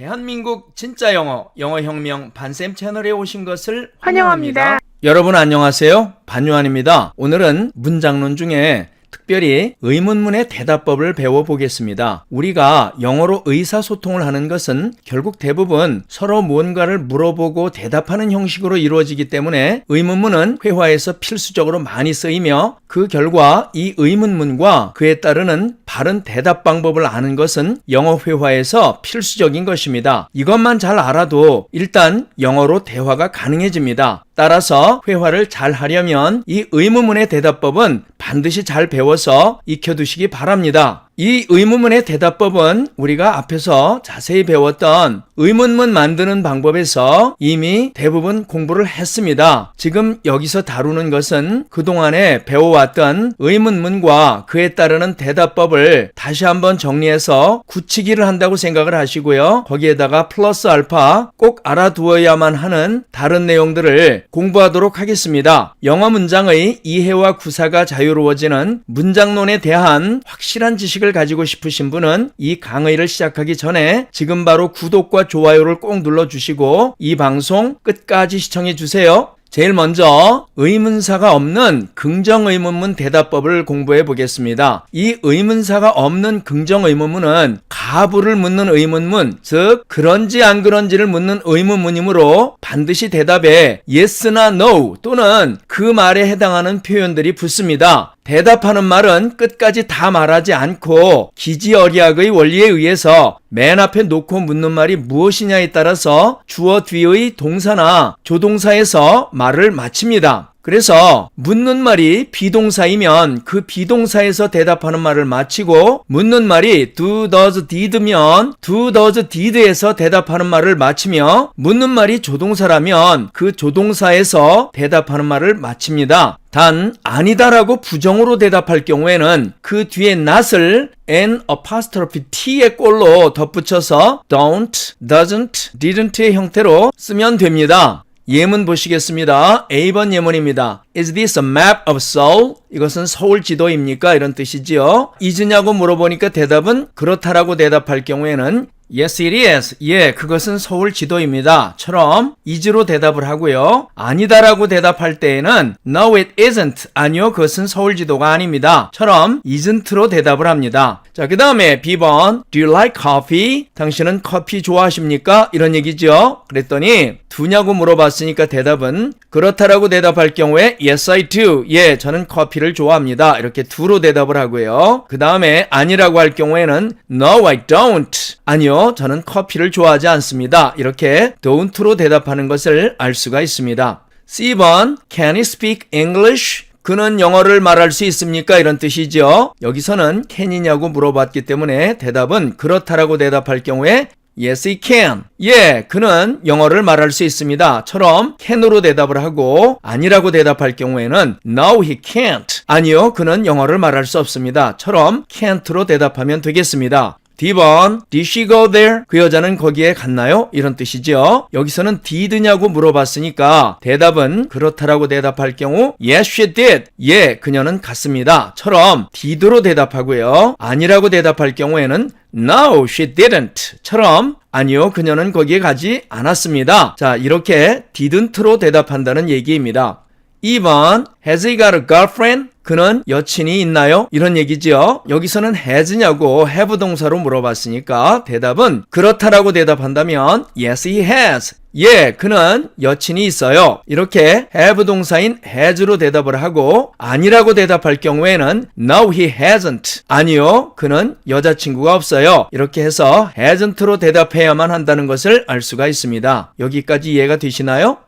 대한민국 진짜 영어, 영어혁명 반쌤 채널에 오신 것을 환영합니다. 여러분 안녕하세요. 반요한입니다. 오늘은 문장론 중에 특별히 의문문의 대답법을 배워보겠습니다. 우리가 영어로 의사소통을 하는 것은 결국 대부분 서로 무언가를 물어보고 대답하는 형식으로 이루어지기 때문에 의문문은 회화에서 필수적으로 많이 쓰이며 그 결과 이 의문문과 그에 따르는 바른 대답 방법을 아는 것은 영어 회화에서 필수적인 것입니다. 이것만 잘 알아도 일단 영어로 대화가 가능해집니다. 따라서 회화를 잘 하려면 이 의문문의 대답법은 반드시 잘 배워서 익혀두시기 바랍니다. 이 의문문의 대답법은 우리가 앞에서 자세히 배웠던 의문문 만드는 방법에서 이미 대부분 공부를 했습니다. 지금 여기서 다루는 것은 그동안에 배워왔던 의문문과 그에 따르는 대답법을 다시 한번 정리해서 굳히기를 한다고 생각을 하시고요. 거기에다가 플러스 알파 꼭 알아두어야만 하는 다른 내용들을 공부하도록 하겠습니다. 영어 문장의 이해와 구사가 자유로워지는 문장론에 대한 확실한 지식을 가지고 싶으신 분은 이 강의를 시작하기 전에 지금 바로 구독과 좋아요를 꼭 눌러주시고 이 방송 끝까지 시청해 주세요. 제일 먼저 의문사가 없는 긍정의문문 대답법을 공부해 보겠습니다. 이 의문사가 없는 긍정의문문은 가부를 묻는 의문문, 즉 그런지 안 그런지를 묻는 의문문이므로 반드시 대답에 yes나 no 또는 그 말에 해당하는 표현들이 붙습니다. 대답하는 말은 끝까지 다 말하지 않고 기지어리학의 원리에 의해서 맨 앞에 놓고 묻는 말이 무엇이냐에 따라서 주어 뒤의 동사나 조동사에서 말을 마칩니다. 그래서 묻는 말이 비동사이면 그 비동사에서 대답하는 말을 마치고 묻는 말이 do, does, did면 do, does, did에서 대답하는 말을 마치며 묻는 말이 조동사라면 그 조동사에서 대답하는 말을 마칩니다. 단 아니다라고 부정으로 대답할 경우에는 그 뒤에 not을 n apostrophe t의 꼴로 덧붙여서 don't, doesn't, didn't의 형태로 쓰면 됩니다. 예문 보시겠습니다. A번 예문입니다. Is this a map of Seoul? 이것은 서울 지도입니까? 이런 뜻이지요. is냐고 물어보니까 대답은 그렇다라고 대답할 경우에는 Yes, it is. 예, 그것은 서울 지도입니다. 처럼 is로 대답을 하고요. 아니다라고 대답할 때에는 No, it isn't. 아니요, 그것은 서울 지도가 아닙니다. 처럼 isn't로 대답을 합니다. 자, 그 다음에 B번 Do you like coffee? 당신은 커피 좋아하십니까? 이런 얘기죠. 그랬더니 두냐고 물어봤으니까 대답은 그렇다라고 대답할 경우에 Yes, I do. 예, 저는 커피를 좋아합니다. 이렇게 do로 대답을 하고요. 그 다음에 아니라고 할 경우에는 No, I don't. 아니요, 저는 커피를 좋아하지 않습니다. 이렇게 don't로 대답하는 것을 알 수가 있습니다. C번 Can he speak English? 그는 영어를 말할 수 있습니까? 이런 뜻이죠. 여기서는 can이냐고 물어봤기 때문에 대답은 그렇다라고 대답할 경우에 Yes, he can. 예, 그는 영어를 말할 수 있습니다. 처럼 can으로 대답을 하고 아니라고 대답할 경우에는 No, he can't. 아니요, 그는 영어를 말할 수 없습니다. 처럼 can't로 대답하면 되겠습니다. D번 Did she go there? 그 여자는 거기에 갔나요? 이런 뜻이죠. 여기서는 did냐고 물어봤으니까 대답은 그렇다라고 대답할 경우 Yes, she did. 예, 그녀는 갔습니다. 처럼 did로 대답하고요. 아니라고 대답할 경우에는 No, she didn't. 처럼 아니요, 그녀는 거기에 가지 않았습니다. 자, 이렇게 didn't로 대답한다는 얘기입니다. 2번 Has he got a girlfriend? 그는 여친이 있나요? 이런 얘기죠. 여기서는 has냐고 have 동사로 물어봤으니까 대답은 그렇다라고 대답한다면 Yes, he has. 예, 그는 여친이 있어요. 이렇게 have 동사인 has로 대답을 하고 아니라고 대답할 경우에는 No, he hasn't. 아니요, 그는 여자친구가 없어요. 이렇게 해서 hasn't로 대답해야만 한다는 것을 알 수가 있습니다. 여기까지 이해가 되시나요?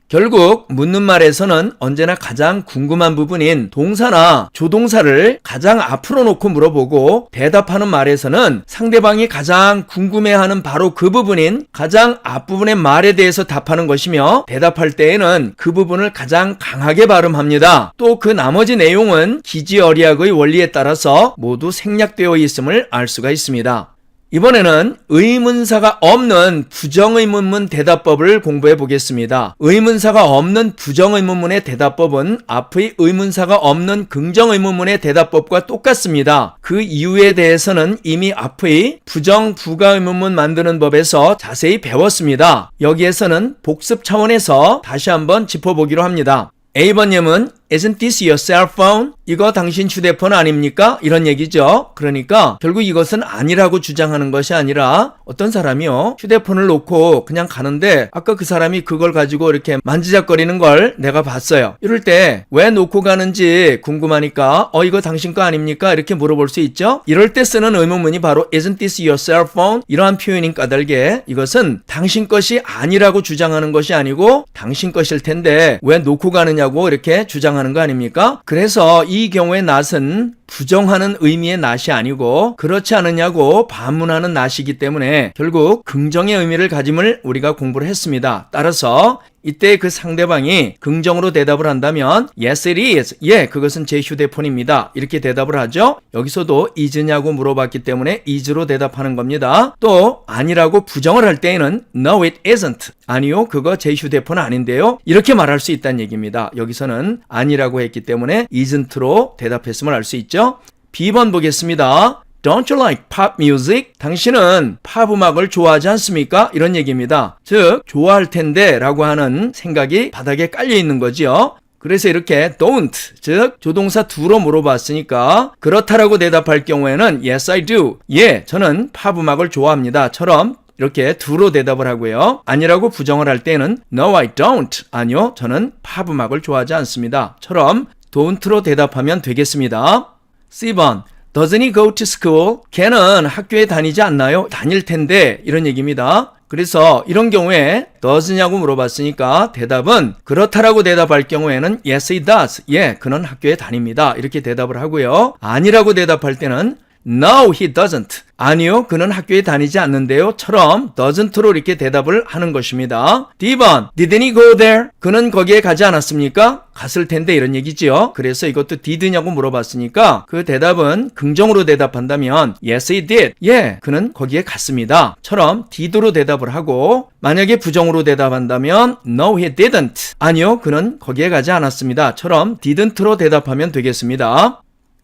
결국 묻는 말에서는 언제나 가장 궁금한 부분인 동사나 조동사를 가장 앞으로 놓고 물어보고 대답하는 말에서는 상대방이 가장 궁금해하는 바로 그 부분인 가장 앞부분의 말에 대해서 답하는 것이며 대답할 때에는 그 부분을 가장 강하게 발음합니다. 또 그 나머지 내용은 기지어리학의 원리에 따라서 모두 생략되어 있음을 알 수가 있습니다. 이번에는 의문사가 없는 부정의문문 대답법을 공부해 보겠습니다. 의문사가 없는 부정의문문의 대답법은 앞의 의문사가 없는 긍정의문문의 대답법과 똑같습니다. 그 이유에 대해서는 이미 앞의 부정 부가의문문 만드는 법에서 자세히 배웠습니다. 여기에서는 복습 차원에서 다시 한번 짚어보기로 합니다. A번님은 Isn't this your cell phone? 이거 당신 휴대폰 아닙니까? 이런 얘기죠. 그러니까 결국 이것은 아니라고 주장하는 것이 아니라 어떤 사람이요 휴대폰을 놓고 그냥 가는데 아까 그 사람이 그걸 가지고 이렇게 만지작거리는 걸 내가 봤어요. 이럴 때 왜 놓고 가는지 궁금하니까 이거 당신 거 아닙니까? 이렇게 물어볼 수 있죠. 이럴 때 쓰는 의문문이 바로 Isn't this your cell phone? 이러한 표현인 까닭에 이것은 당신 것이 아니라고 주장하는 것이 아니고 당신 것일 텐데 왜 놓고 가느냐고 이렇게 주장하는 거 아닙니까? 그래서 이 경우의 not은 부정하는 의미의 not이 아니고 그렇지 않느냐고 반문하는 not이기 때문에 결국 긍정의 의미를 가짐을 우리가 공부를 했습니다. 따라서 이때 그 상대방이 긍정으로 대답을 한다면 Yes it is. 예, 그것은 제 휴대폰입니다. 이렇게 대답을 하죠. 여기서도 is냐고 물어봤기 때문에 is로 대답하는 겁니다. 또 아니라고 부정을 할 때에는 No it isn't. 아니요, 그거 제 휴대폰 아닌데요. 이렇게 말할 수 있다는 얘기입니다. 여기서는 아니라고 했기 때문에 isn't로 대답했음을 알 수 있죠. B번 보겠습니다. Don't you like pop music? 당신은 팝 음악을 좋아하지 않습니까? 이런 얘기입니다. 즉 좋아할 텐데 라고 하는 생각이 바닥에 깔려 있는 거지요. 그래서 이렇게 don't, 즉 조동사 do로 물어봤으니까 그렇다라고 대답할 경우에는 Yes I do. 예, 저는 팝 음악을 좋아합니다. 처럼 이렇게 do로 대답을 하고요. 아니라고 부정을 할 때는 No I don't. 아니요, 저는 팝 음악을 좋아하지 않습니다. 처럼 don't로 대답하면 되겠습니다. C번 Doesn't he go to school? 걔는 학교에 다니지 않나요? 다닐 텐데 이런 얘기입니다. 그래서 이런 경우에 does냐고 물어봤으니까 대답은 그렇다라고 대답할 경우에는 Yes he does. 예, 그는 학교에 다닙니다. 이렇게 대답을 하고요. 아니라고 대답할 때는 No, he doesn't. 아니요, 그는 학교에 다니지 않는데요. 처럼 doesn't로 이렇게 대답을 하는 것입니다. D번, didn't he go there? 그는 거기에 가지 않았습니까? 갔을 텐데 이런 얘기지요. 그래서 이것도 did냐고 물어봤으니까 그 대답은 긍정으로 대답한다면 Yes, he did. 예, 그는 거기에 갔습니다. 처럼 did로 대답을 하고 만약에 부정으로 대답한다면 No, he didn't. 아니요, 그는 거기에 가지 않았습니다. 처럼 didn't로 대답하면 되겠습니다.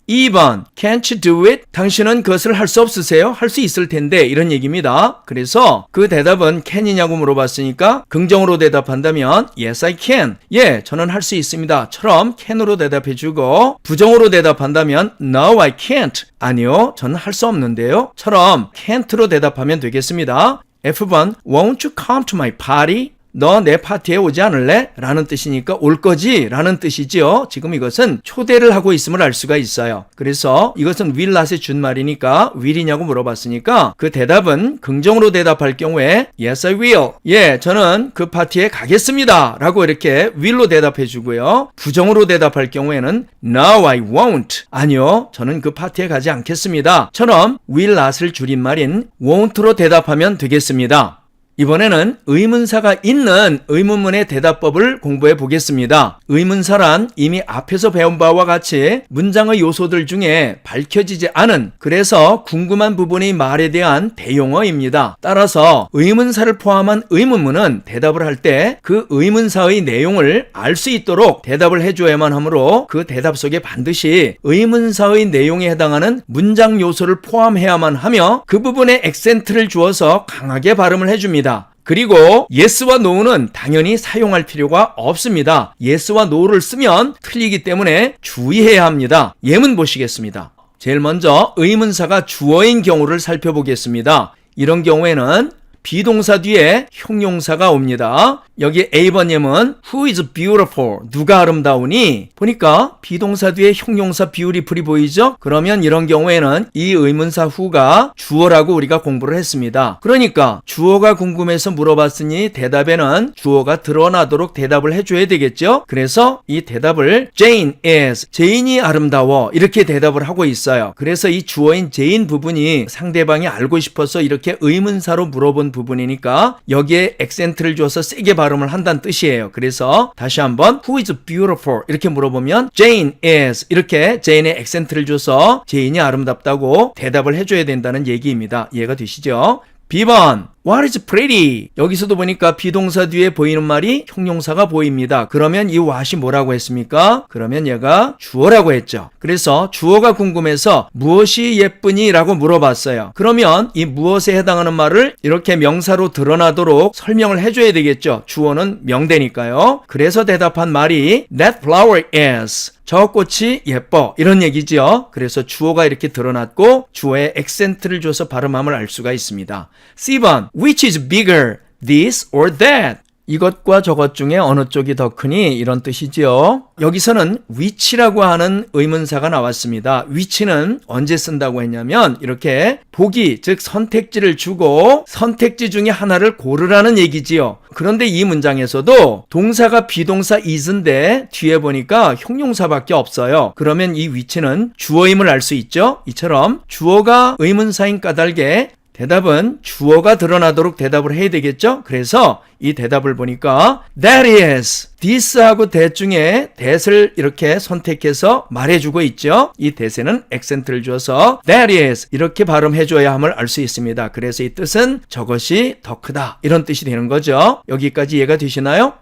2번 Can't you do it? 당신은 그것을 할 수 없으세요? 할 수 있을 텐데 이런 얘기입니다. 그래서 그 대답은 can이냐고 물어봤으니까 긍정으로 대답한다면 Yes I can. 예, 저는 할 수 있습니다. 처럼 can으로 대답해주고 부정으로 대답한다면 No I can't. 아니요, 저는 할 수 없는데요. 처럼 can't로 대답하면 되겠습니다. F번 Won't you come to my party? 너 내 파티에 오지 않을래? 라는 뜻이니까 올 거지? 라는 뜻이지요. 지금 이것은 초대를 하고 있음을 알 수가 있어요. 그래서 이것은 will not의 준말이니까 will이냐고 물어봤으니까 그 대답은 긍정으로 대답할 경우에 Yes I will. 예, 저는 그 파티에 가겠습니다. 라고 이렇게 will로 대답해 주고요. 부정으로 대답할 경우에는 No I won't. 아니요, 저는 그 파티에 가지 않겠습니다. 처럼 will not을 줄임말인 won't로 대답하면 되겠습니다. 이번에는 의문사가 있는 의문문의 대답법을 공부해 보겠습니다. 의문사란 이미 앞에서 배운 바와 같이 문장의 요소들 중에 밝혀지지 않은, 그래서 궁금한 부분의 말에 대한 대용어입니다. 따라서 의문사를 포함한 의문문은 대답을 할 때 그 의문사의 내용을 알 수 있도록 대답을 해줘야만 하므로 그 대답 속에 반드시 의문사의 내용에 해당하는 문장 요소를 포함해야만 하며 그 부분에 액센트를 주어서 강하게 발음을 해줍니다. 그리고 yes와 no는 당연히 사용할 필요가 없습니다. yes와 no를 쓰면 틀리기 때문에 주의해야 합니다. 예문 보시겠습니다. 제일 먼저 의문사가 주어인 경우를 살펴보겠습니다. 이런 경우에는 비동사 뒤에 형용사가 옵니다. 여기 A번 예문 Who is beautiful? 누가 아름다우니? 보니까 비동사 뒤에 형용사 beautiful이 보이죠? 그러면 이런 경우에는 이 의문사 who가 주어라고 우리가 공부를 했습니다. 그러니까 주어가 궁금해서 물어봤으니 대답에는 주어가 드러나도록 대답을 해줘야 되겠죠? 그래서 이 대답을 Jane is, 제인이 아름다워, 이렇게 대답을 하고 있어요. 그래서 이 주어인 제인 부분이 상대방이 알고 싶어서 이렇게 의문사로 물어본 부분이니까 여기에 액센트를 줘서 세게 발음을 한다는 뜻이에요. 그래서 다시 한번 Who is beautiful? 이렇게 물어보면 Jane is. 이렇게 Jane의 액센트를 줘서 제인이 아름답다고 대답을 해줘야 된다는 얘기입니다. 이해가 되시죠? B번 What is pretty? 여기서도 보니까 비동사 뒤에 보이는 말이 형용사가 보입니다. 그러면 이 what이 뭐라고 했습니까? 그러면 얘가 주어라고 했죠. 그래서 주어가 궁금해서 무엇이 예쁘니? 라고 물어봤어요. 그러면 이 무엇에 해당하는 말을 이렇게 명사로 드러나도록 설명을 해줘야 되겠죠. 주어는 명대니까요. 그래서 대답한 말이 That flower is. 저 꽃이 예뻐. 이런 얘기죠. 그래서 주어가 이렇게 드러났고 주어에 액센트를 줘서 발음함을 알 수가 있습니다. C번 Which is bigger, this or that? 이것과 저것 중에 어느 쪽이 더 크니? 이런 뜻이죠. 여기서는 which라고 하는 의문사가 나왔습니다. which는 언제 쓴다고 했냐면 이렇게 보기, 즉 선택지를 주고 선택지 중에 하나를 고르라는 얘기지요. 그런데 이 문장에서도 동사가 비동사 is인데 뒤에 보니까 형용사밖에 없어요. 그러면 이 which는 주어임을 알 수 있죠. 이처럼 주어가 의문사인 까닭에 대답은 주어가 드러나도록 대답을 해야 되겠죠? 그래서 이 대답을 보니까 That is, this하고 that 중에 that을 이렇게 선택해서 말해주고 있죠? 이 that에는 액센트를 줘서 That is 이렇게 발음해줘야 함을 알 수 있습니다. 그래서 이 뜻은 저것이 더 크다 이런 뜻이 되는 거죠. 여기까지 이해가 되시나요?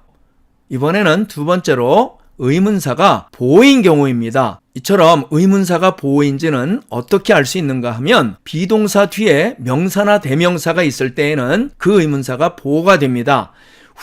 이번에는 두 번째로 의문사가 보호인 경우입니다. 이처럼 의문사가 보호인지는 어떻게 알 수 있는가 하면 비동사 뒤에 명사나 대명사가 있을 때에는 그 의문사가 보호가 됩니다.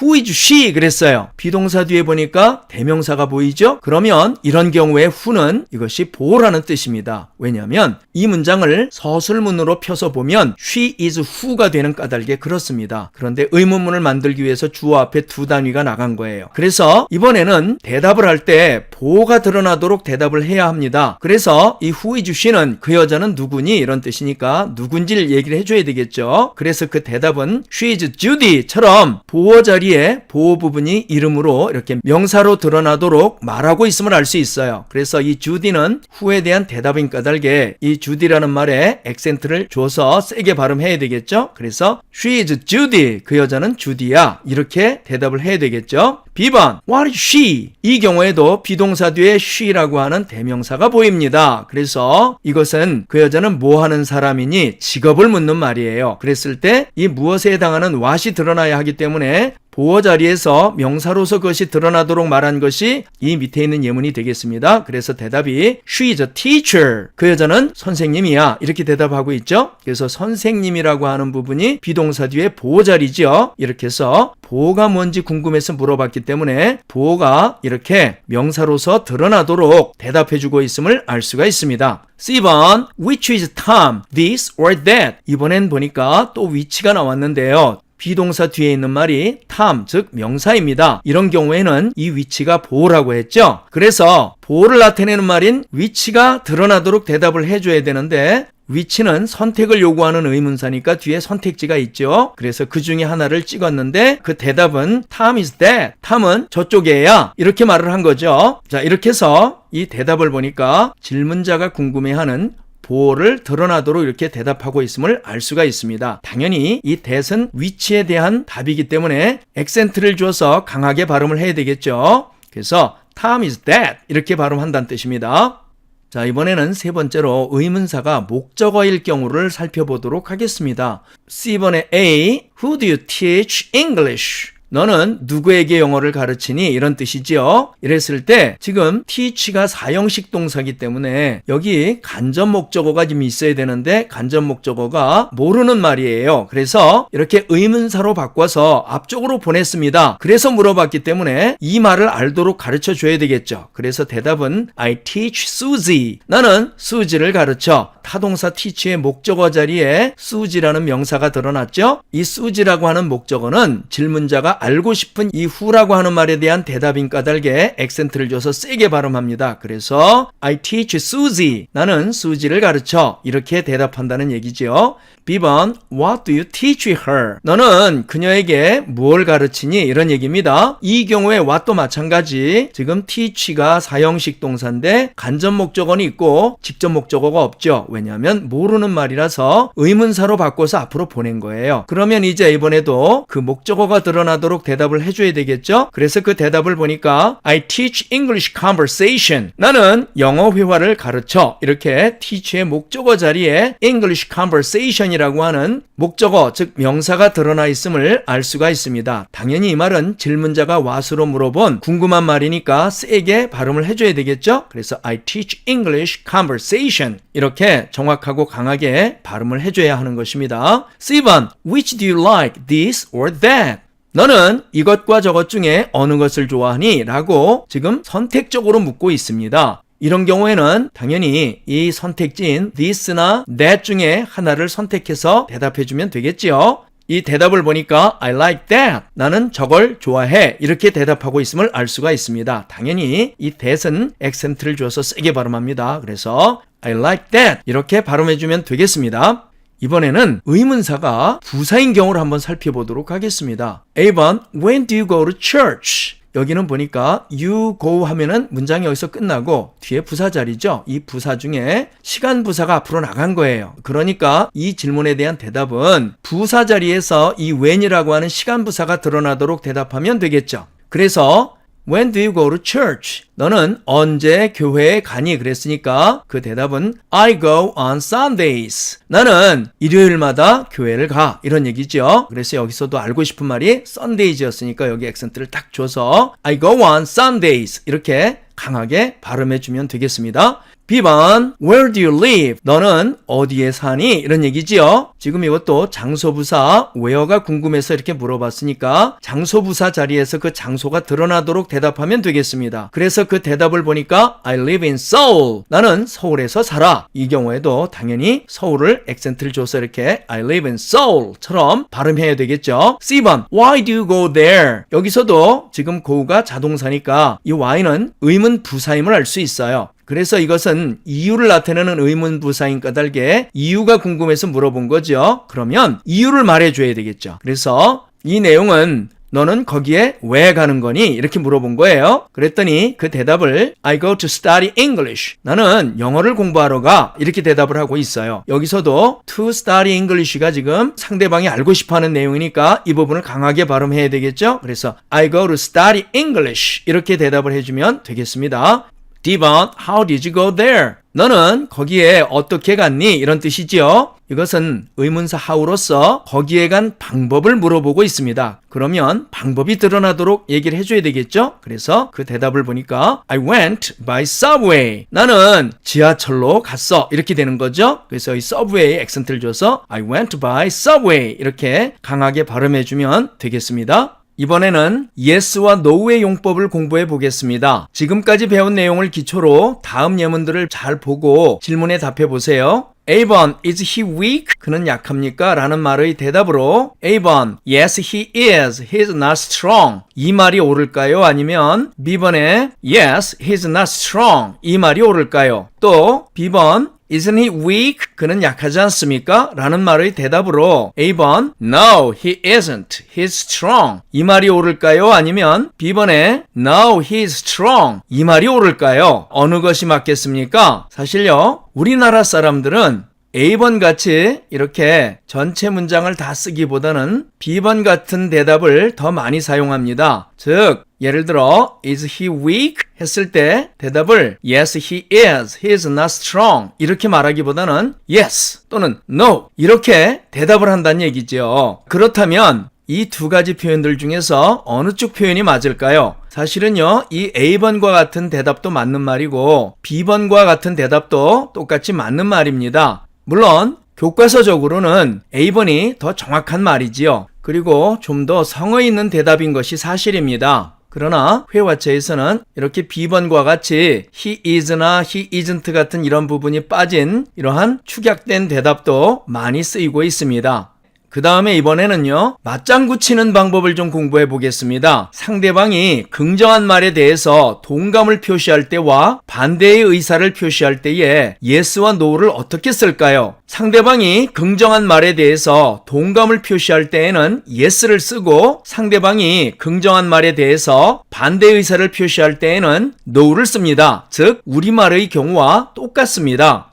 Who is she? 그랬어요. 비동사 뒤에 보니까 대명사가 보이죠? 그러면 이런 경우에 who는 이것이 보호라는 뜻입니다. 왜냐하면 이 문장을 서술문으로 펴서 보면 she is who가 되는 까닭에 그렇습니다. 그런데 의문문을 만들기 위해서 주어 앞에 두 단위가 나간 거예요. 그래서 이번에는 대답을 할 때 보호가 드러나도록 대답을 해야 합니다. 그래서 이 who is she는 그 여자는 누구니? 이런 뜻이니까 누군지를 얘기를 해줘야 되겠죠. 그래서 그 대답은 she is Judy처럼 보호 자리에 보호 부분이 이름으로 이렇게 명사로 드러나도록 말하고 있음을 알 수 있어요. 그래서 이 주디는 who에 대한 대답인 까닭에 이 주디라는 말에 액센트를 줘서 세게 발음해야 되겠죠. 그래서 she is Judy. 그 여자는 주디야. 이렇게 대답을 해야 되겠죠. B번 What is she? 이 경우에도 비동사 뒤에 she라고 하는 대명사가 보입니다. 그래서 이것은 그 여자는 뭐 하는 사람이니? 직업을 묻는 말이에요. 그랬을 때 이 무엇에 해당하는 what이 드러나야 하기 때문에 보호 자리에서 명사로서 그것이 드러나도록 말한 것이 이 밑에 있는 예문이 되겠습니다. 그래서 대답이 She is a teacher. 그 여자는 선생님이야. 이렇게 대답하고 있죠. 그래서 선생님이라고 하는 부분이 비동사 뒤에 보호 자리죠. 이렇게 해서 보호가 뭔지 궁금해서 물어봤기 때문에 보호가 이렇게 명사로서 드러나도록 대답해주고 있음을 알 수가 있습니다. C번 Which is Tom? This or that? 이번엔 보니까 또 which가 나왔는데요. 비동사 뒤에 있는 말이 Tom, 즉 명사입니다. 이런 경우에는 이 which가 보호라고 했죠. 그래서 보호를 나타내는 말인 which가 드러나도록 대답을 해줘야 되는데 which는 선택을 요구하는 의문사니까 뒤에 선택지가 있죠. 그래서 그 중에 하나를 찍었는데 그 대답은 Tom is that. Tom은 저쪽 애야. 이렇게 말을 한 거죠. 자, 이렇게 해서 이 대답을 보니까 질문자가 궁금해하는 보호를 드러나도록 이렇게 대답하고 있음을 알 수가 있습니다. 당연히 이 that은 which에 대한 답이기 때문에 액센트를 줘서 강하게 발음을 해야 되겠죠. 그래서 Tom is that 이렇게 발음한다는 뜻입니다. 자, 이번에는 세 번째로 의문사가 목적어일 경우를 살펴보도록 하겠습니다. C번에 A. Who do you teach English? 너는 누구에게 영어를 가르치니? 이런 뜻이지요. 이랬을 때 지금 teach가 사형식 동사이기 때문에 여기 간접 목적어가 좀 있어야 되는데 간접 목적어가 모르는 말이에요. 그래서 이렇게 의문사로 바꿔서 앞쪽으로 보냈습니다. 그래서 물어봤기 때문에 이 말을 알도록 가르쳐 줘야 되겠죠. 그래서 대답은 I teach Susie. 나는 수지를 가르쳐. 타동사 teach의 목적어 자리에 수지라는 명사가 드러났죠. 이 수지라고 하는 목적어는 질문자가 우리가 알고 싶은 이 who라고 하는 말에 대한 대답인 까닭에 액센트를 줘서 세게 발음합니다. 그래서 I teach Susie. 나는 수지를 가르쳐. 이렇게 대답한다는 얘기죠. B번 What do you teach her? 너는 그녀에게 뭘 가르치니? 이런 얘기입니다. 이 경우에 what도 마찬가지. 지금 teach가 사형식 동사인데 간접 목적어는 있고 직접 목적어가 없죠. 왜냐하면 모르는 말이라서 의문사로 바꿔서 앞으로 보낸 거예요. 그러면 이제 이번에도 그 목적어가 드러나도록 대답을 해줘야 되겠죠? 그래서 그 대답을 보니까 I teach English conversation. 나는 영어 회화를 가르쳐. 이렇게 teach의 목적어 자리에 English conversation 이라고 하는 목적어, 즉 명사가 드러나 있음을 알 수가 있습니다. 당연히 이 말은 질문자가 what으로 물어본 궁금한 말이니까 세게 발음을 해줘야 되겠죠? 그래서 I teach English conversation 이렇게 정확하고 강하게 발음을 해줘야 하는 것입니다. C번 Which do you like, this or that? 너는 이것과 저것 중에 어느 것을 좋아하니? 라고 지금 선택적으로 묻고 있습니다. 이런 경우에는 당연히 이 선택지인 this나 that 중에 하나를 선택해서 대답해주면 되겠지요. 이 대답을 보니까 I like that. 나는 저걸 좋아해. 이렇게 대답하고 있음을 알 수가 있습니다. 당연히 이 that은 액센트를 줘서 세게 발음합니다. 그래서 I like that. 이렇게 발음해주면 되겠습니다. 이번에는 의문사가 부사인 경우를 한번 살펴보도록 하겠습니다. A번 When do you go to church? 여기는 보니까 you go 하면은 문장이 여기서 끝나고 뒤에 부사 자리죠. 이 부사 중에 시간 부사가 앞으로 나간 거예요. 그러니까 이 질문에 대한 대답은 부사 자리에서 이 when이라고 하는 시간 부사가 드러나도록 대답하면 되겠죠. 그래서 When do you go to church? 너는 언제 교회에 가니? 그랬으니까 그 대답은 I go on Sundays. 나는 일요일마다 교회를 가. 이런 얘기죠. 그래서 여기서도 알고 싶은 말이 Sundays였으니까 여기 액센트를 딱 줘서 I go on Sundays. 이렇게 강하게 발음해주면 되겠습니다. B번 Where do you live? 너는 어디에 사니? 이런 얘기지요. 지금 이것도 장소부사 where가 궁금해서 이렇게 물어봤으니까 장소부사 자리에서 그 장소가 드러나도록 대답하면 되겠습니다. 그래서 그 대답을 보니까 I live in Seoul. 나는 서울에서 살아. 이 경우에도 당연히 서울을 액센트를 줘서 이렇게 I live in Seoul처럼 발음해야 되겠죠. C번 Why do you go there? 여기서도 지금 go가 자동사니까 이 why는 의문 부사임을 알 수 있어요. 그래서 이것은 이유를 나타내는 의문 부사인 까닭에 이유가 궁금해서 물어본 거죠. 그러면 이유를 말해줘야 되겠죠. 그래서 이 내용은 너는 거기에 왜 가는 거니? 이렇게 물어본 거예요. 그랬더니 그 대답을 I go to study English. 나는 영어를 공부하러 가. 이렇게 대답을 하고 있어요. 여기서도 to study English가 지금 상대방이 알고 싶어하는 내용이니까 이 부분을 강하게 발음해야 되겠죠. 그래서 I go to study English. 이렇게 대답을 해주면 되겠습니다. D번 How did you go there? 너는 거기에 어떻게 갔니? 이런 뜻이지요. 이것은 의문사 how로서 거기에 간 방법을 물어보고 있습니다. 그러면 방법이 드러나도록 얘기를 해줘야 되겠죠? 그래서 그 대답을 보니까 I went by subway. 나는 지하철로 갔어. 이렇게 되는 거죠. 그래서 이 subway에 액센트를 줘서 I went by subway. 이렇게 강하게 발음해주면 되겠습니다. 이번에는 yes와 no의 용법을 공부해 보겠습니다. 지금까지 배운 내용을 기초로 다음 예문들을 잘 보고 질문에 답해 보세요. A번 Is he weak? 그는 약합니까? 라는 말의 대답으로 A번 Yes he is. He's not strong. 이 말이 옳을까요? 아니면 B번에 Yes he's not strong. 이 말이 옳을까요? 또 B번 Isn't he weak? 그는 약하지 않습니까? 라는 말의 대답으로 A번 No, he isn't. He's strong. 이 말이 옳을까요? 아니면 B번에 No, he's strong. 이 말이 옳을까요? 어느 것이 맞겠습니까? 사실요, 우리나라 사람들은 A번 같이 이렇게 전체 문장을 다 쓰기보다는 B번 같은 대답을 더 많이 사용합니다. 즉, 예를 들어 Is he weak? 했을 때 대답을 Yes, he is. He is not strong. 이렇게 말하기보다는 Yes 또는 No 이렇게 대답을 한다는 얘기죠. 그렇다면 이 두 가지 표현들 중에서 어느 쪽 표현이 맞을까요? 사실은요, 이 A번과 같은 대답도 맞는 말이고 B번과 같은 대답도 똑같이 맞는 말입니다. 물론 교과서적으로는 A번이 더 정확한 말이지요. 그리고 좀 더 성의 있는 대답인 것이 사실입니다. 그러나 회화체에서는 이렇게 B번과 같이 he is나 he isn't 같은 이런 부분이 빠진 이러한 축약된 대답도 많이 쓰이고 있습니다. 그 다음에 이번에는요, 맞장구 치는 방법을 좀 공부해 보겠습니다. 상대방이 긍정한 말에 대해서 동감을 표시할 때와 반대의 의사를 표시할 때에 yes와 no를 어떻게 쓸까요? 상대방이 긍정한 말에 대해서 동감을 표시할 때에는 yes를 쓰고, 상대방이 긍정한 말에 대해서 반대의 의사를 표시할 때에는 no를 씁니다. 즉, 우리말의 경우와 똑같습니다.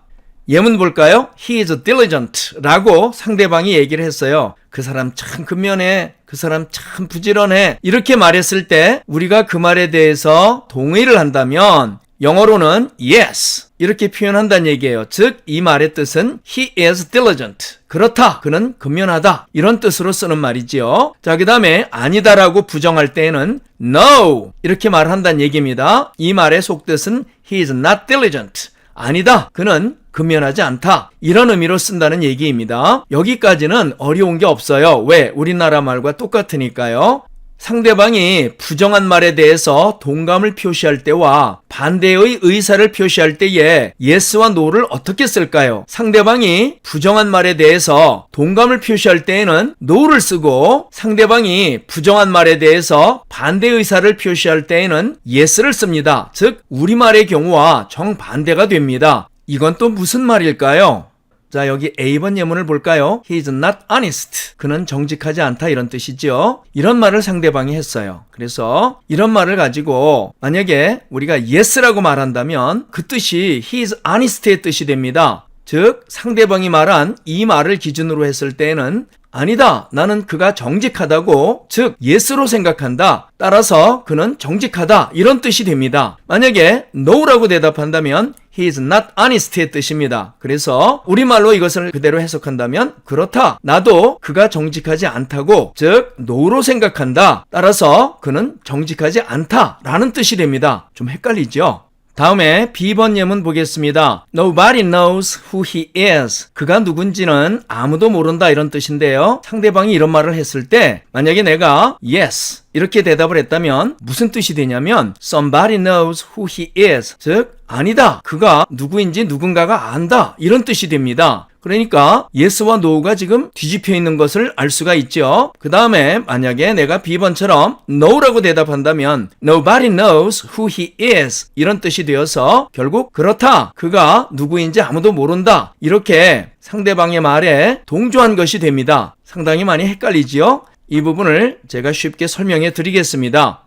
예문 볼까요? He is diligent 라고 상대방이 얘기를 했어요. 그 사람 참 근면해. 그 사람 참 부지런해. 이렇게 말했을 때 우리가 그 말에 대해서 동의를 한다면 영어로는 yes 이렇게 표현한다는 얘기예요. 즉, 이 말의 뜻은 he is diligent. 그렇다. 그는 근면하다. 이런 뜻으로 쓰는 말이지요. 자, 그 다음에 아니다라고 부정할 때에는 no 이렇게 말한다는 얘기입니다. 이 말의 속뜻은 he is not diligent. 아니다. 그는 근면하지 않다. 이런 의미로 쓴다는 얘기입니다. 여기까지는 어려운 게 없어요. 왜? 우리나라 말과 똑같으니까요. 상대방이 부정한 말에 대해서 동감을 표시할 때와 반대의 의사를 표시할 때에 yes와 no를 어떻게 쓸까요? 상대방이 부정한 말에 대해서 동감을 표시할 때에는 no를 쓰고, 상대방이 부정한 말에 대해서 반대 의사를 표시할 때에는 yes를 씁니다. 즉, 우리말의 경우와 정반대가 됩니다. 이건 또 무슨 말일까요? 자, 여기 A번 예문을 볼까요? He is not honest. 그는 정직하지 않다, 이런 뜻이죠. 이런 말을 상대방이 했어요. 그래서 이런 말을 가지고 만약에 우리가 yes라고 말한다면 그 뜻이 he is honest의 뜻이 됩니다. 즉, 상대방이 말한 이 말을 기준으로 했을 때에는 아니다. 나는 그가 정직하다고, 즉 yes로 생각한다. 따라서 그는 정직하다. 이런 뜻이 됩니다. 만약에 no라고 대답한다면 he is not honest의 뜻입니다. 그래서 우리말로 이것을 그대로 해석한다면 그렇다. 나도 그가 정직하지 않다고, 즉 no로 생각한다. 따라서 그는 정직하지 않다. 라는 뜻이 됩니다. 좀 헷갈리죠? 다음에 B번 예문 보겠습니다. Nobody knows who he is. 그가 누군지는 아무도 모른다, 이런 뜻인데요. 상대방이 이런 말을 했을 때 만약에 내가 yes 이렇게 대답을 했다면 무슨 뜻이 되냐면 somebody knows who he is. 즉, 아니다. 그가 누구인지 누군가가 안다. 이런 뜻이 됩니다. 그러니까 yes와 no가 지금 뒤집혀 있는 것을 알 수가 있죠. 그 다음에 만약에 내가 B번처럼 no라고 대답한다면 nobody knows who he is 이런 뜻이 되어서 결국 그렇다. 그가 누구인지 아무도 모른다. 이렇게 상대방의 말에 동조한 것이 됩니다. 상당히 많이 헷갈리지요? 이 부분을 제가 쉽게 설명해 드리겠습니다.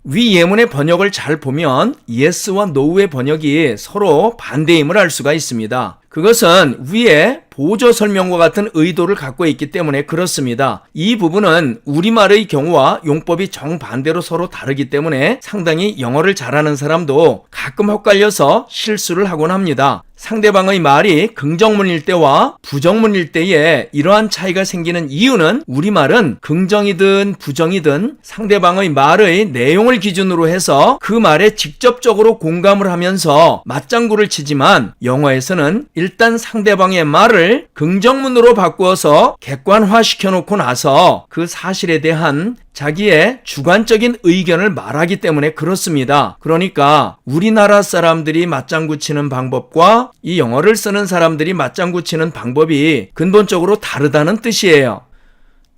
위 예문의 번역을 잘 보면 yes와 no의 번역이 서로 반대임을 알 수가 있습니다. 그것은 위에 보조 설명과 같은 의도를 갖고 있기 때문에 그렇습니다. 이 부분은 우리말의 경우와 용법이 정반대로 서로 다르기 때문에 상당히 영어를 잘하는 사람도 가끔 헷갈려서 실수를 하곤 합니다. 상대방의 말이 긍정문일 때와 부정문일 때에 이러한 차이가 생기는 이유는 우리말은 긍정이든 부정이든 상대방의 말의 내용을 기준으로 해서 그 말에 직접적으로 공감을 하면서 맞장구를 치지만 영어에서는 일단 상대방의 말을 긍정문으로 바꾸어서 객관화시켜 놓고 나서 그 사실에 대한 자기의 주관적인 의견을 말하기 때문에 그렇습니다. 그러니까 우리나라 사람들이 맞장구 치는 방법과 이 영어를 쓰는 사람들이 맞장구 치는 방법이 근본적으로 다르다는 뜻이에요.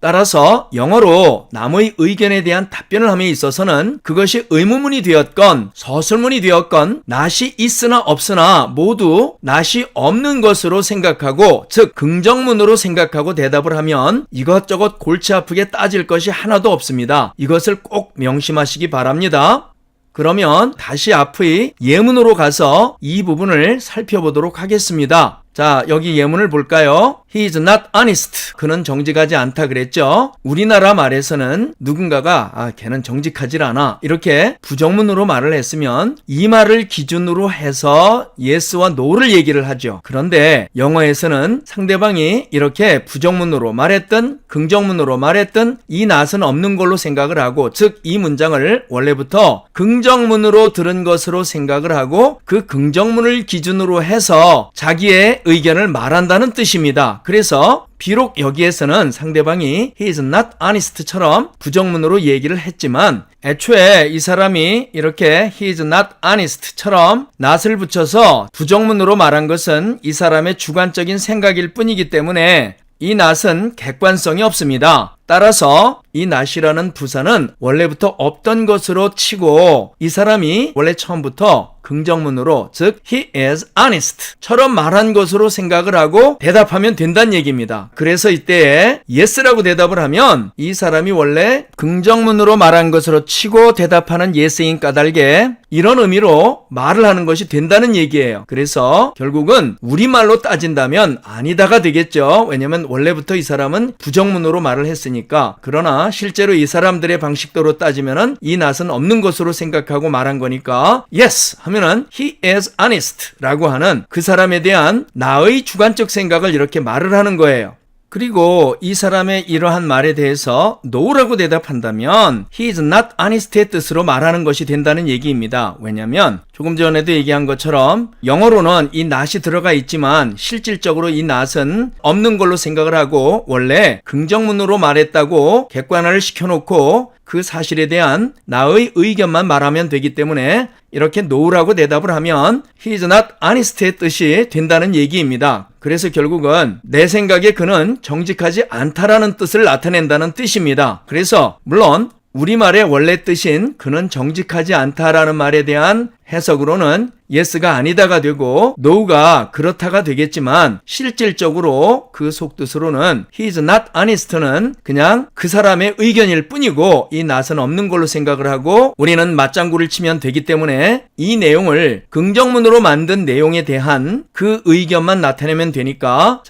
따라서 영어로 남의 의견에 대한 답변을 함에 있어서는 그것이 의문문이 되었건 서술문이 되었건 낫이 있으나 없으나 모두 낫이 없는 것으로 생각하고, 즉 긍정문으로 생각하고 대답을 하면 이것저것 골치 아프게 따질 것이 하나도 없습니다. 이것을 꼭 명심하시기 바랍니다. 그러면 다시 앞의 예문으로 가서 이 부분을 살펴보도록 하겠습니다. 자, 여기 예문을 볼까요? He is not honest. 그는 정직하지 않다 그랬죠? 우리나라 말에서는 누군가가 걔는 정직하질 않아 이렇게 부정문으로 말을 했으면 이 말을 기준으로 해서 yes와 no를 얘기를 하죠. 그런데 영어에서는 상대방이 이렇게 부정문으로 말했든 긍정문으로 말했든 이 낫은 없는 걸로 생각을 하고, 즉 이 문장을 원래부터 긍정문으로 들은 것으로 생각을 하고 그 긍정문을 기준으로 해서 자기의 의견을 말한다는 뜻입니다. 그래서 비록 여기에서는 상대방이 he is not honest처럼 부정문으로 얘기를 했지만 애초에 이 사람이 이렇게 he is not honest처럼 not을 붙여서 부정문으로 말한 것은 이 사람의 주관적인 생각일 뿐이기 때문에 이 not은 객관성이 없습니다. 따라서 이 not이라는 부사는 원래부터 없던 것으로 치고 이 사람이 원래 처음부터 긍정문으로 즉 he is honest 처럼 말한 것으로 생각을 하고 대답하면 된다는 얘기입니다. 그래서 이때에 yes라고 대답을 하면 이 사람이 원래 긍정문으로 말한 것으로 치고 대답하는 yes인 까닭에 이런 의미로 말을 하는 것이 된다는 얘기예요. 그래서 결국은 우리말로 따진다면 아니다가 되겠죠. 왜냐면 원래부터 이 사람은 부정문으로 말을 했으니까. 그러나 실제로 이 사람들의 방식대로 따지면은 이 not은 없는 것으로 생각하고 말한 거니까 yes 하면은 he is honest 라고 하는 그 사람에 대한 나의 주관적 생각을 이렇게 말을 하는 거예요. 그리고 이 사람의 이러한 말에 대해서 no라고 대답한다면 he is not honest의 뜻으로 말하는 것이 된다는 얘기입니다. 왜냐하면 조금 전에도 얘기한 것처럼 영어로는 이 not이 들어가 있지만 실질적으로 이 not은 없는 걸로 생각을 하고 원래 긍정문으로 말했다고 객관화를 시켜놓고 그 사실에 대한 나의 의견만 말하면 되기 때문에 이렇게 no라고 대답을 하면 he is not honest의 뜻이 된다는 얘기입니다. 그래서 결국은 내 생각에 그는 정직하지 않다라는 뜻을 나타낸다는 뜻입니다. 그래서 물론 우리말의 원래 뜻인 그는 정직하지 않다라는 말에 대한 해석으로는 yes가 아니다가 되고 no가 그렇다가 되겠지만 실질적으로 그 속뜻으로는 he is not honest는 그냥 그 사람의 의견일 뿐이고 이 not은 없는 걸로 생각을 하고 우리는 맞장구를 치면 되기 때문에 이 내용을 긍정문으로 만든 내용에 대한 그 의견만 나타내면 되니까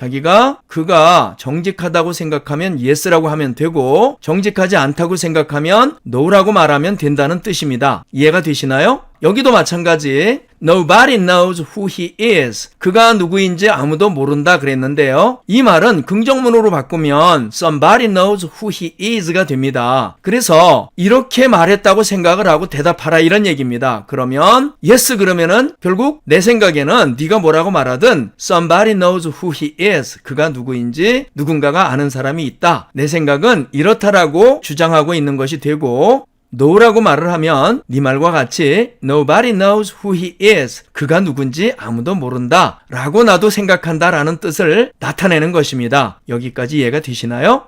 그가 정직하다고 생각하면 yes라고 하면 되고 정직하지 않다고 생각하면 no라고 말하면 된다는 뜻입니다. 이해가 되시나요? 여기도 마찬가지 Nobody knows who he is. 그가 누구인지 아무도 모른다 그랬는데요. 이 말은 긍정문으로 바꾸면 somebody knows who he is가 됩니다. 그래서 이렇게 말했다고 생각을 하고 대답하라 이런 얘기입니다. 그러면 yes 그러면은 결국 내 생각에는 네가 뭐라고 말하든 somebody knows who he is. 그가 누구인지 누군가가 아는 사람이 있다. 내 생각은 이렇다라고 주장하고 있는 것이 되고 no라고 말을 하면 네 말과 같이 nobody knows who he is. 그가 누군지 아무도 모른다 라고 나도 생각한다 라는 뜻을 나타내는 것입니다. 여기까지 이해가 되시나요?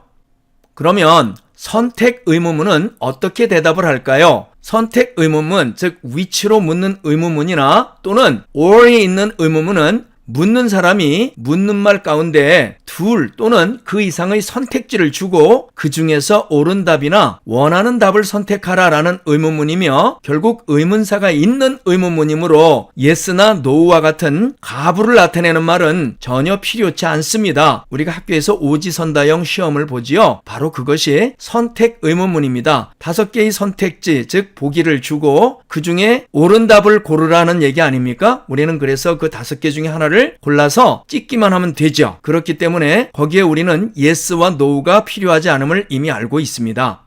그러면 선택 의문문은 어떻게 대답을 할까요? 선택 의문문, 즉 which로 묻는 의문문이나 또는 or에 있는 의문문은 묻는 사람이 묻는 말 가운데 둘 또는 그 이상의 선택지를 주고 그 중에서 옳은 답이나 원하는 답을 선택하라 라는 의문문이며 결국 의문사가 있는 의문문이므로 yes나 no와 같은 가부를 나타내는 말은 전혀 필요치 않습니다. 우리가 학교에서 오지선다형 시험을 보지요. 바로 그것이 선택 의문문입니다. 5개의 선택지 즉 보기를 주고 그 중에 옳은 답을 고르라는 얘기 아닙니까? 우리는 그래서 그 5개 중에 하나를 골라서 찍기만 하면 되죠. 그렇기 때문에 거기에 우리는 yes와 no가 필요하지 않음을 이미 알고 있습니다.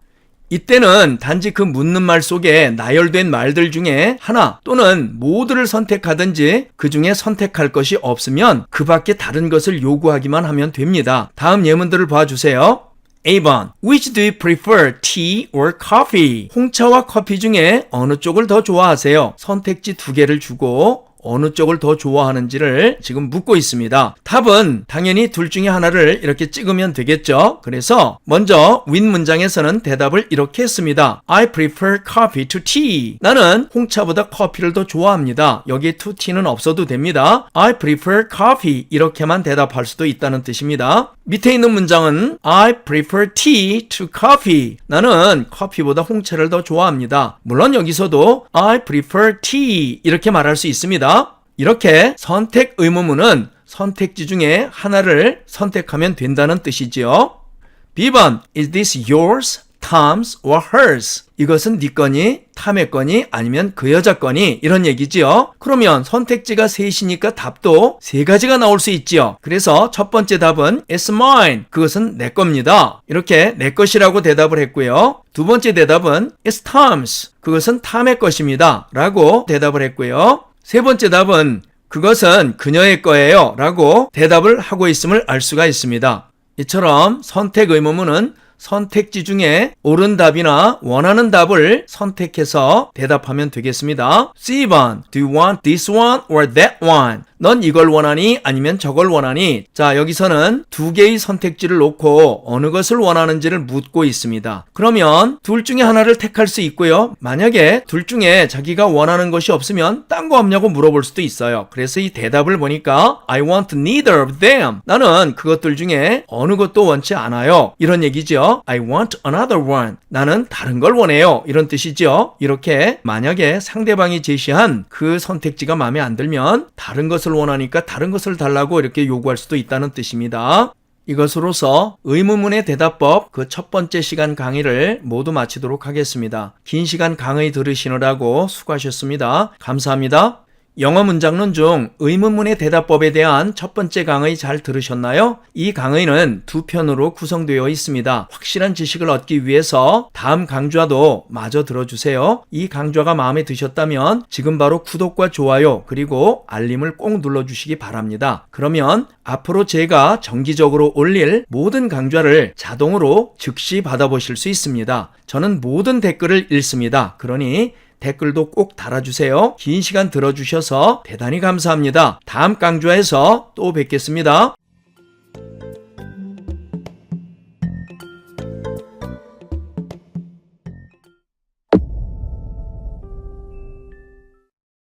이때는 단지 그 묻는 말 속에 나열된 말들 중에 하나 또는 모두를 선택하든지 그 중에 선택할 것이 없으면 그 밖에 다른 것을 요구하기만 하면 됩니다. 다음 예문들을 봐주세요. A번 Which do you prefer, tea or coffee? 홍차와 커피 중에 어느 쪽을 더 좋아하세요? 선택지 2개를 주고 어느 쪽을 더 좋아하는지를 지금 묻고 있습니다. 답은 당연히 둘 중에 하나를 이렇게 찍으면 되겠죠. 그래서 먼저 윗문장에서는 대답을 이렇게 했습니다. I prefer coffee to tea. 나는 홍차보다 커피를 더 좋아합니다. 여기에 to tea는 없어도 됩니다. I prefer coffee 이렇게만 대답할 수도 있다는 뜻입니다. 밑에 있는 문장은 I prefer tea to coffee. 나는 커피보다 홍차를 더 좋아합니다. 물론 여기서도 I prefer tea 이렇게 말할 수 있습니다. 이렇게 선택 의문문은 선택지 중에 하나를 선택하면 된다는 뜻이지요. B번 Is this yours, Tom's or hers? 이것은 네 거니, 탐의 거니, 아니면 그 여자 거니 이런 얘기지요. 그러면 선택지가 셋이니까 답도 3가지가 나올 수 있지요. 그래서 첫 번째 답은 It's mine. 그것은 내 겁니다. 이렇게 내 것이라고 대답을 했고요. 두 번째 대답은 It's Tom's. 그것은 탐의 것입니다. 라고 대답을 했고요. 세 번째 답은 그것은 그녀의 거예요 라고 대답을 하고 있음을 알 수가 있습니다. 이처럼 선택 의문문은 선택지 중에 옳은 답이나 원하는 답을 선택해서 대답하면 되겠습니다. C번 Do you want this one or that one? 넌 이걸 원하니? 아니면 저걸 원하니? 자, 여기서는 두 개의 선택지를 놓고 어느 것을 원하는지를 묻고 있습니다. 그러면 둘 중에 하나를 택할 수 있고요. 만약에 둘 중에 자기가 원하는 것이 없으면 딴 거 없냐고 물어볼 수도 있어요. 그래서 이 대답을 보니까 I want neither of them. 나는 그것들 중에 어느 것도 원치 않아요. 이런 얘기죠. I want another one. 나는 다른 걸 원해요. 이런 뜻이죠. 이렇게 만약에 상대방이 제시한 그 선택지가 마음에 안 들면 다른 것을 원하니까 다른 것을 달라고 이렇게 요구할 수도 있다는 뜻입니다. 이것으로서 의문문의 대답법 그 첫 번째 시간 강의를 모두 마치도록 하겠습니다. 긴 시간 강의 들으시느라고 수고하셨습니다. 감사합니다. 영어 문장론 중 의문문의 대답법에 대한 첫 번째 강의 잘 들으셨나요? 이 강의는 두 편으로 구성되어 있습니다. 확실한 지식을 얻기 위해서 다음 강좌도 마저 들어주세요. 이 강좌가 마음에 드셨다면 지금 바로 구독과 좋아요 그리고 알림을 꼭 눌러주시기 바랍니다. 그러면 앞으로 제가 정기적으로 올릴 모든 강좌를 자동으로 즉시 받아보실 수 있습니다. 저는 모든 댓글을 읽습니다. 그러니 댓글도 꼭 달아주세요. 긴 시간 들어주셔서 대단히 감사합니다. 다음 강좌에서 또 뵙겠습니다.